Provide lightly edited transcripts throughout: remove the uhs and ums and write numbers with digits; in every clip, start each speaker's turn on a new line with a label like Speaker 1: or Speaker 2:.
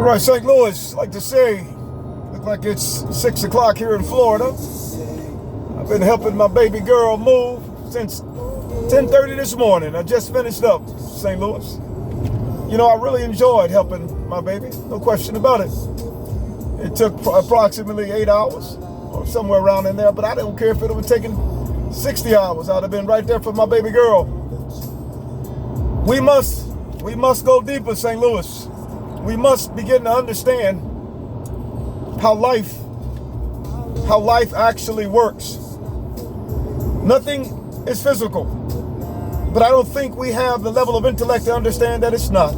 Speaker 1: All right, St. Louis, like to say, look like it's 6 o'clock here in Florida. I've been helping my baby girl move since 10:30 this morning. I just finished up St. Louis. You know, I really enjoyed helping my baby, no question about it. It took approximately 8 hours or somewhere around in there, but I don't care if it would have taken 60 hours. I'd have been right there for my baby girl. We must go deeper, St. Louis. We must begin to understand how life actually works. Nothing is physical, but I don't think we have the level of intellect to understand that it's not.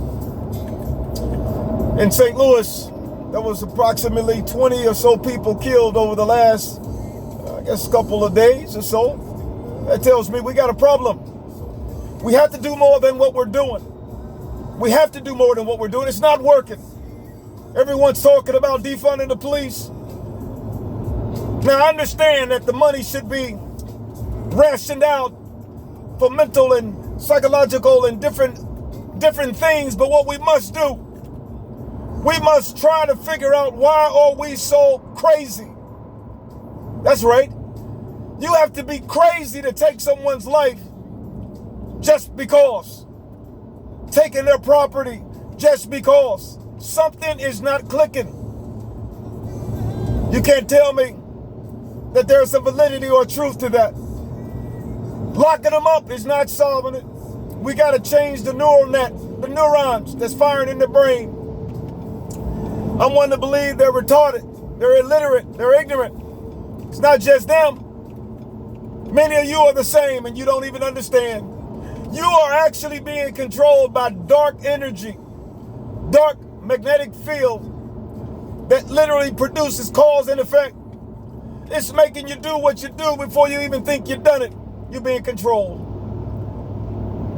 Speaker 1: In St. Louis, there was approximately 20 or so people killed over the last, couple of days or so. That tells me we got a problem. We have to do more than what we're doing. We have to do more than what we're doing. It's not working. Everyone's talking about defunding the police. Now, I understand that the money should be rationed out for mental and psychological and different things, but what we must do, we must try to figure out, why are we so crazy? That's right. You have to be crazy to take someone's life just because. Taking their property just because. Something is not clicking. You can't tell me that there's some validity or truth to that. Locking them up is not solving it. We got to change the neural net, the neurons that's firing in the brain. I'm one to believe they're retarded, they're illiterate, they're ignorant. It's not just them. Many of you are the same and you don't even understand. You are actually being controlled by dark energy, dark magnetic field that literally produces cause and effect. It's making you do what you do before you even think you've done it. You're being controlled.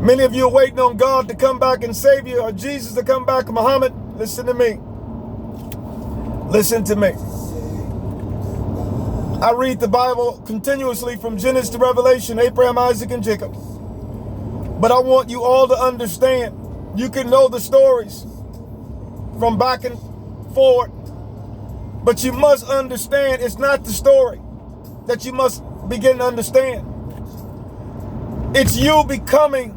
Speaker 1: Many of you are waiting on God to come back and save you, or Jesus to come back, Muhammad. Listen to me. Listen to me. I read the Bible continuously from Genesis to Revelation, Abraham, Isaac, and Jacob. But I want you all to understand, you can know the stories from back and forward, but you must understand it's not the story that you must begin to understand. It's you becoming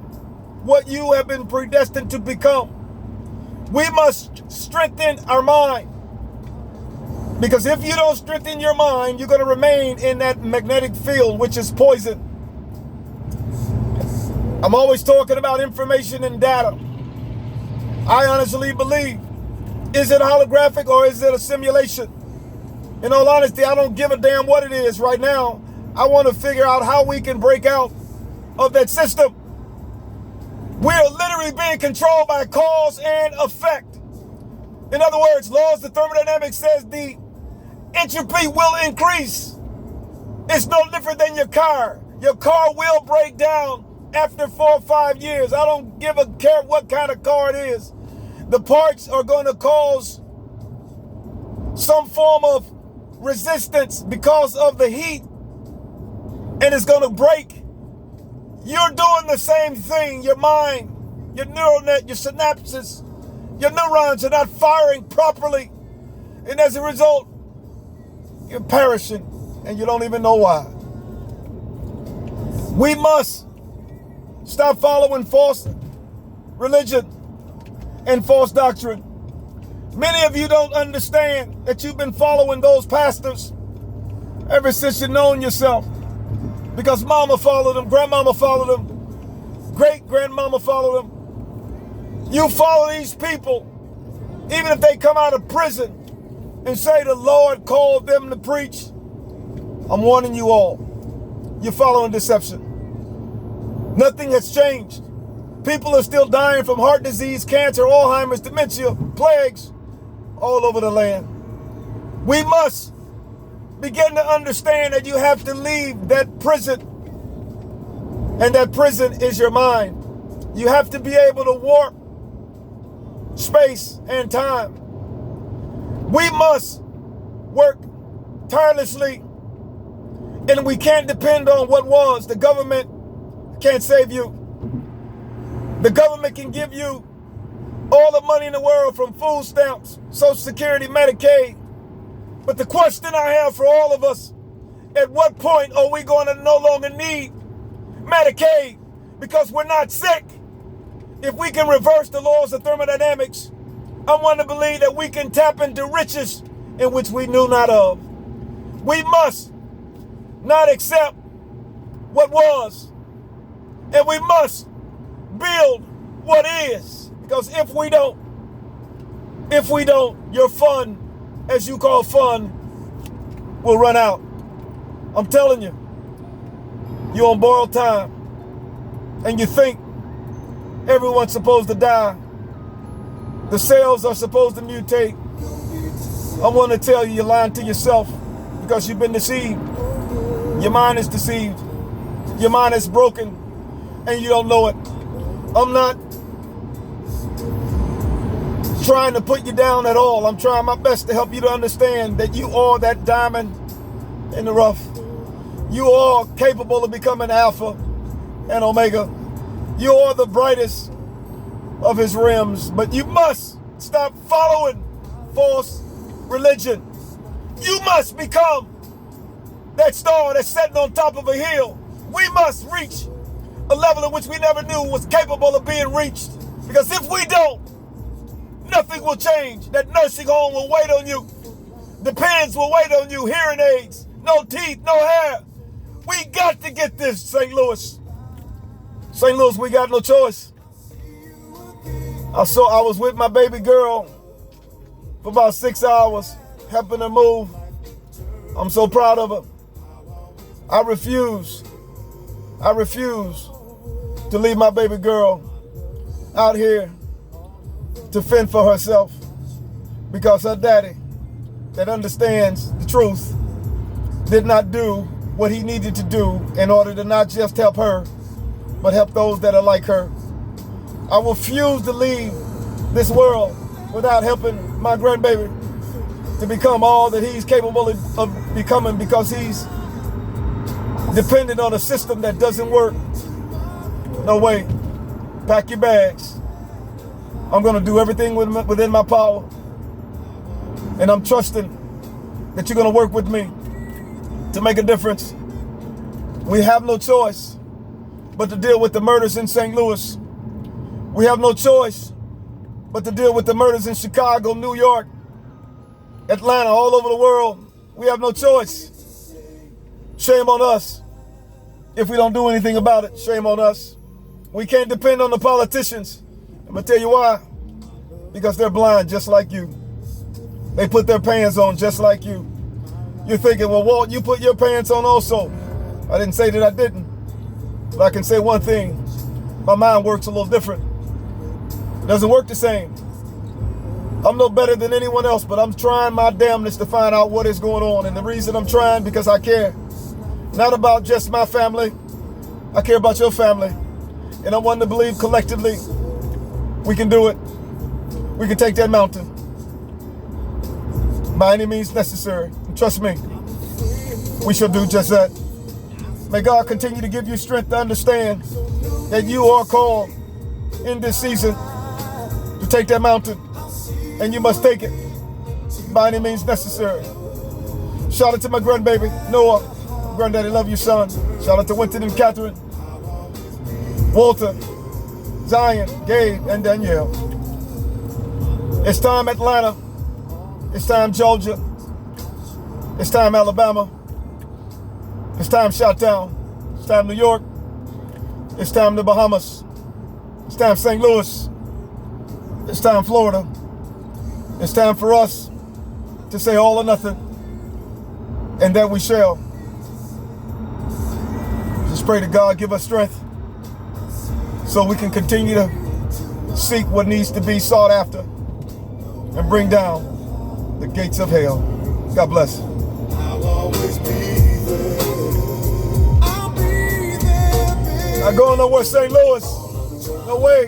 Speaker 1: what you have been predestined to become. We must strengthen our mind, because if you don't strengthen your mind, you're going to remain in that magnetic field, which is poison. I'm always talking about information and data. I honestly believe, is it holographic or is it a simulation? In all honesty, I don't give a damn what it is right now. I want to figure out how we can break out of that system. We're literally being controlled by cause and effect. In other words, laws of thermodynamics says the entropy will increase. It's no different than your car. Your car will break down after 4 or 5 years. I don't give a care what kind of car it is. The parts are going to cause some form of resistance because of the heat, and it's going to break. You're doing the same thing. Your mind, your neural net, your synapses, your neurons are not firing properly, and as a result, you're perishing, and you don't even know why. We must stop following false religion and false doctrine. Many of you don't understand that you've been following those pastors ever since you've known yourself, because mama followed them, grandmama followed them, great-grandmama followed them. You follow these people, even if they come out of prison and say the Lord called them to preach. I'm warning you all, you're following deception. Nothing has changed. People are still dying from heart disease, cancer, Alzheimer's, dementia, plagues all over the land. We must begin to understand that you have to leave that prison, and that prison is your mind. You have to be able to warp space and time. We must work tirelessly, and we can't depend on what was. The government can't save you. The government can give you all the money in the world from food stamps, Social Security, Medicaid. But the question I have for all of us, at what point are we going to no longer need Medicaid because we're not sick? If we can reverse the laws of thermodynamics, I want to believe that we can tap into riches in which we knew not of. We must not accept what was, and we must build what is. Because if we don't, your fun, as you call fun, will run out. I'm telling you, you're on borrowed time, and you think everyone's supposed to die. The cells are supposed to mutate. I want to tell you, you're lying to yourself because you've been deceived. Your mind is deceived. Your mind is broken, and you don't know it. I'm not trying to put you down at all. I'm trying my best to help you to understand that you are that diamond in the rough. You are capable of becoming Alpha and Omega. You are the brightest of his rims, but you must stop following false religion. You must become that star that's sitting on top of a hill. We must reach a level in which we never knew was capable of being reached. Because if we don't, nothing will change. That nursing home will wait on you. The pens will wait on you. Hearing aids, no teeth, no hair. We got to get this, St. Louis. St. Louis, we got no choice. I was with my baby girl for about 6 hours, helping her move. I'm so proud of her. I refuse to leave my baby girl out here to fend for herself because her daddy, that understands the truth, did not do what he needed to do in order to not just help her, but help those that are like her. I refuse to leave this world without helping my grandbaby to become all that he's capable of becoming, because he's dependent on a system that doesn't work. No way. Pack your bags. I'm going to do everything within my power. And I'm trusting that you're going to work with me to make a difference. We have no choice but to deal with the murders in St. Louis. We have no choice but to deal with the murders in Chicago, New York, Atlanta, all over the world. We have no choice. Shame on us if we don't do anything about it. Shame on us. We can't depend on the politicians. I'm going to tell you why. Because they're blind just like you. They put their pants on just like you. You're thinking, well, Walt, you put your pants on also. I didn't say that I didn't. But I can say one thing. My mind works a little different. It doesn't work the same. I'm no better than anyone else, but I'm trying my damnedest to find out what is going on. And the reason I'm trying, because I care. Not about just my family. I care about your family. And I want to believe collectively we can do it. We can take that mountain by any means necessary. And trust me, we shall do just that. May God continue to give you strength to understand that you are called in this season to take that mountain, and you must take it by any means necessary. Shout out to my grandbaby, Noah. Granddaddy, love you, son. Shout out to Winton and Catherine, Walter, Zion, Gabe, and Danielle. It's time Atlanta. It's time Georgia. It's time Alabama. It's time Chi-Town. It's time New York. It's time the Bahamas. It's time St. Louis. It's time Florida. It's time for us to say all or nothing, and that we shall. Just pray to God give us strength so we can continue to seek what needs to be sought after and bring down the gates of hell. God bless. I'll always be there. I'll be there, baby. Not going nowhere, St. Louis. No way.